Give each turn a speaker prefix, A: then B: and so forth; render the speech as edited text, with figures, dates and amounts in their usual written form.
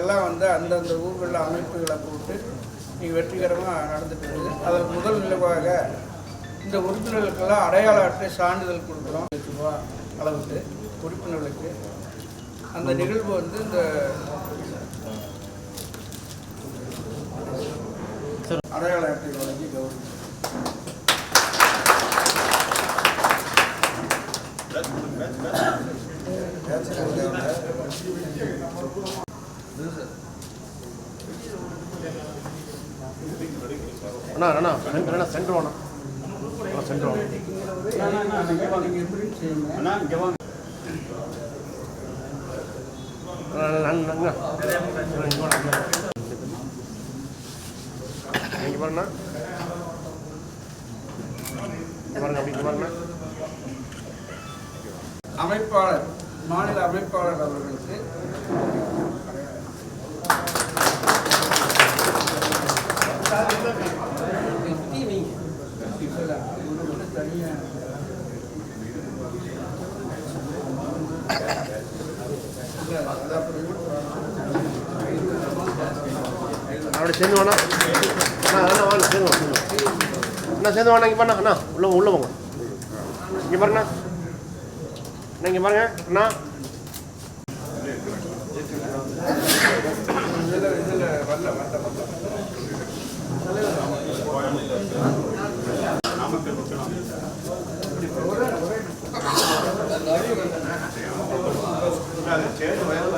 A: அதெல்லாம் வந்து அந்தந்த ஊர்களில் அமைப்புகளை போட்டு இங்கே வெற்றிகரமாக நடந்துட்டு இருக்குது. அதில் முதல் நிலவாக இந்த உறுப்பினர்களுக்கெல்லாம் அடையாள அட்டை சான்றிதழ் கொடுக்குறோம். ரூபா அளவுக்கு உறுப்பினர்களுக்கு அந்த நிகழ்வு வந்து இந்த அடையாள அட்டை வழங்கி கௌரவம்.
B: அண்ணா அண்ணா அண்ணா சென்டர் வேணும் சென்டர் வேணும் இங்கே பாருங்கண்ணா பாருங்க அப்படி பாருங்க.
A: அமைப்பாளர் மாநில அமைப்பாளர் அவர்களுக்கு
B: அப்படி சேர்ந்து வேணா அண்ணா அண்ணா வாங்க சேர்ந்து வாங்க அண்ணா சேர்ந்து வாங்க இங்கே பாருண்ணா அண்ணா உள்ள போங்க இங்கே பாருண்ணா அண்ணா இங்கே பாருங்க அண்ணா
A: வரல